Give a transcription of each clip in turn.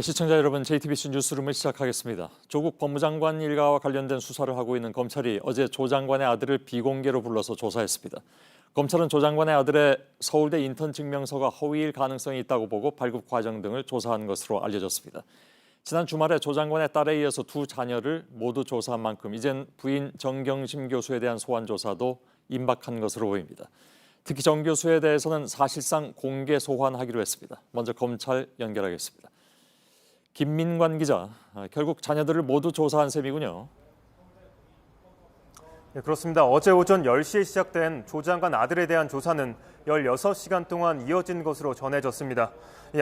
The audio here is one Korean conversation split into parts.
시청자 여러분, JTBC 뉴스룸을 시작하겠습니다. 조국 법무장관 일가와 관련된 수사를 하고 있는 검찰이 어제 조 장관의 아들을 비공개로 불러서 조사했습니다. 검찰은 조 장관의 아들의 서울대 인턴 증명서가 허위일 가능성이 있다고 보고 발급 과정 등을 조사한 것으로 알려졌습니다. 지난 주말에 조 장관의 딸에 이어서 두 자녀를 모두 조사한 만큼 이젠 부인 정경심 교수에 대한 소환 조사도 임박한 것으로 보입니다. 특히 정 교수에 대해서는 사실상 공개 소환하기로 했습니다. 먼저 검찰 연결하겠습니다. 김민관 기자, 결국 자녀들을 모두 조사한 셈이군요. 네, 그렇습니다. 어제 오전 10시에 시작된 조 장관 아들에 대한 조사는 16시간 동안 이어진 것으로 전해졌습니다.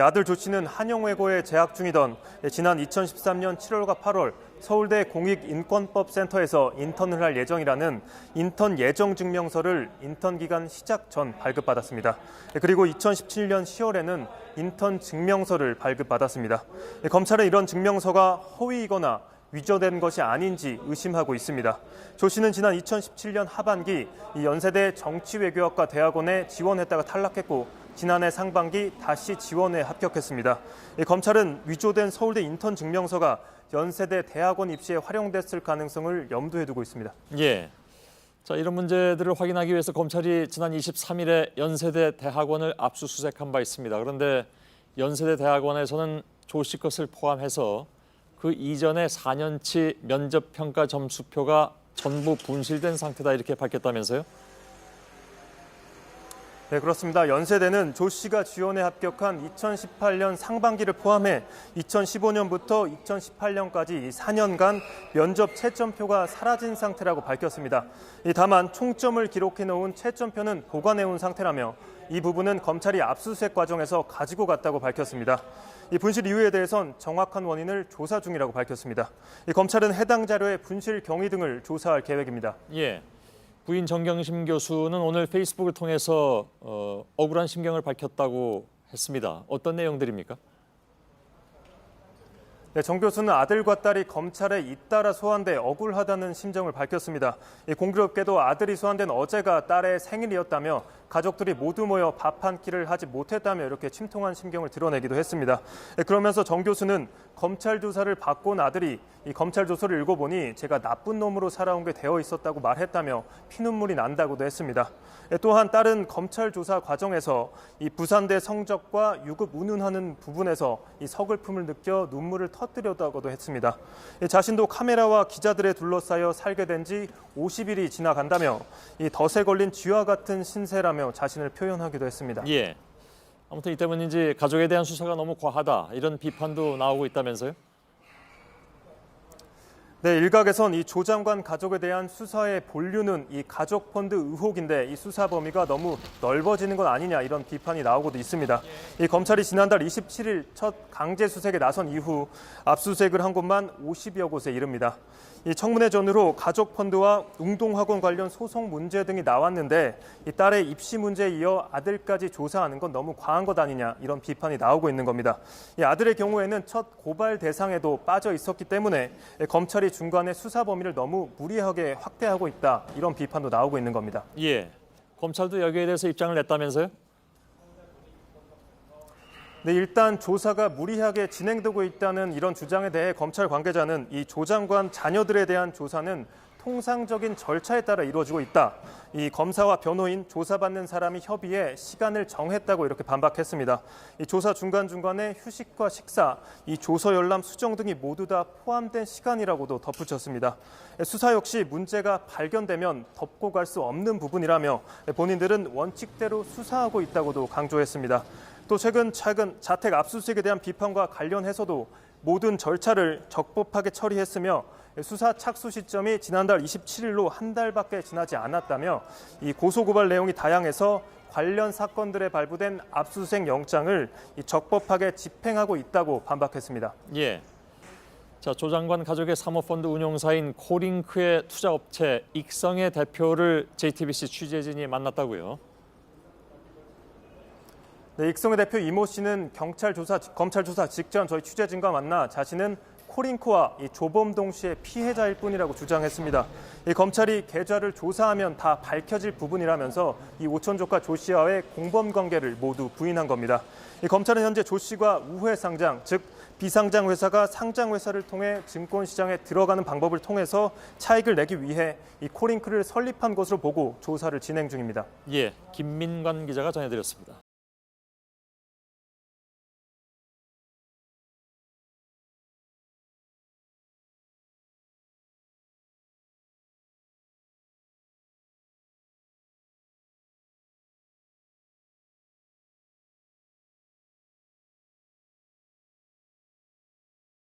아들 조 씨는 한영외고에 재학 중이던 지난 2013년 7월과 8월 서울대 공익인권법센터에서 인턴을 할 예정이라는 인턴 예정증명서를 인턴 기간 시작 전 발급받았습니다. 그리고 2017년 10월에는 인턴 증명서를 발급받았습니다. 검찰은 이런 증명서가 허위이거나 위조된 것이 아닌지 의심하고 있습니다. 조 씨는 지난 2017년 하반기 연세대 정치외교학과 대학원에 지원했다가 탈락했고 지난해 상반기 다시 지원에 합격했습니다. 검찰은 위조된 서울대 인턴 증명서가 연세대 대학원 입시에 활용됐을 가능성을 염두에 두고 있습니다. 자, 이런 문제들을 확인하기 위해서 검찰이 지난 23일에 연세대 대학원을 압수수색한 바 있습니다. 그런데 연세대 대학원에서는 조 씨 것을 포함해서 그 이전의 4년치 면접평가 점수표가 전부 분실된 상태다 이렇게 밝혔다면서요? 네, 그렇습니다. 연세대는 조 씨가 지원에 합격한 2018년 상반기를 포함해 2015년부터 2018년까지 4년간 면접 채점표가 사라진 상태라고 밝혔습니다. 다만 총점을 기록해 놓은 채점표는 보관해 온 상태라며 이 부분은 검찰이 압수수색 과정에서 가지고 갔다고 밝혔습니다. 이 분실 이유에 대해선 정확한 원인을 조사 중이라고 밝혔습니다. 검찰은 해당 자료의 분실 경위 등을 조사할 계획입니다. 부인 정경심 교수는 오늘 페이스북을 통해서 억울한 심경을 밝혔다고 했습니다. 어떤 내용들입니까? 네, 정 교수는 아들과 딸이 검찰에 잇따라 소환돼 억울하다는 심정을 밝혔습니다. 공교롭게도 아들이 소환된 어제가 딸의 생일이었다며 가족들이 모두 모여 밥 한 끼를 하지 못했다며 이렇게 침통한 심경을 드러내기도 했습니다. 그러면서 정 교수는 검찰 조사를 받고 온 아들이 이 검찰 조서를 읽어보니 제가 나쁜 놈으로 살아온 게 되어 있었다고 말했다며 피눈물이 난다고도 했습니다. 또한 딸은 검찰 조사 과정에서 이 부산대 성적과 유급 운운하는 부분에서 이 서글픔을 느껴 눈물을 터뜨렸다고도 했습니다. 자신도 카메라와 기자들에 둘러싸여 살게 된 지 50일이 지나간다며 이 덫에 걸린 쥐와 같은 신세라며 자신을 표현하기도 했습니다. 아무튼 이 때문인지 가족에 대한 수사가 너무 과하다 이런 비판도 나오고 있다면서요? 네, 일각에선 이 조 장관 가족에 대한 수사의 본류는 이 가족 펀드 의혹인데 이 수사 범위가 너무 넓어지는 건 아니냐 이런 비판이 나오고도 있습니다. 이 검찰이 지난달 27일 첫 강제 수색에 나선 이후 압수수색을 한 곳만 50여 곳에 이릅니다. 이 청문회 전후로 가족 펀드와 웅동학원 관련 소송 문제 등이 나왔는데 이 딸의 입시 문제에 이어 아들까지 조사하는 건 너무 과한 것 아니냐 이런 비판이 나오고 있는 겁니다. 이 아들의 경우에는 첫 고발 대상에도 빠져 있었기 때문에 검찰이 중간에 수사 범위를 너무 무리하게 확대하고 있다 이런 비판도 나오고 있는 겁니다. 검찰도 여기에 대해서 입장을 냈다면서요? 네, 일단 조사가 무리하게 진행되고 있다는 이런 주장에 대해 검찰 관계자는 이 조 장관 자녀들에 대한 조사는 통상적인 절차에 따라 이루어지고 있다. 이 검사와 변호인, 조사받는 사람이 협의해 시간을 정했다고 이렇게 반박했습니다. 이 조사 중간중간에 휴식과 식사, 이 조서 열람 수정 등이 모두 다 포함된 시간이라고도 덧붙였습니다. 수사 역시 문제가 발견되면 덮고 갈 수 없는 부분이라며 본인들은 원칙대로 수사하고 있다고도 강조했습니다. 또 최근 자택 압수수색에 대한 비판과 관련해서도 모든 절차를 적법하게 처리했으며 수사 착수 시점이 지난달 27일로 한 달밖에 지나지 않았다며 이 고소고발 내용이 다양해서 관련 사건들에 발부된 압수수색 영장을 적법하게 집행하고 있다고 반박했습니다. 자, 조 장관 가족의 사모펀드 운용사인 코링크의 투자업체 익성의 대표를 JTBC 취재진이 만났다고요? 네, 익성의 대표 이모 씨는 검찰 조사 직전 저희 취재진과 만나 자신은 코링크와 이 조범동 씨의 피해자일 뿐이라고 주장했습니다. 이 검찰이 계좌를 조사하면 다 밝혀질 부분이라면서 이 오천조카 조 씨와의 공범 관계를 모두 부인한 겁니다. 이 검찰은 현재 조 씨가 우회 상장, 즉 비상장 회사가 상장 회사를 통해 증권시장에 들어가는 방법을 통해서 차익을 내기 위해 이 코링크를 설립한 것으로 보고 조사를 진행 중입니다. 예, 김민관 기자가 전해드렸습니다.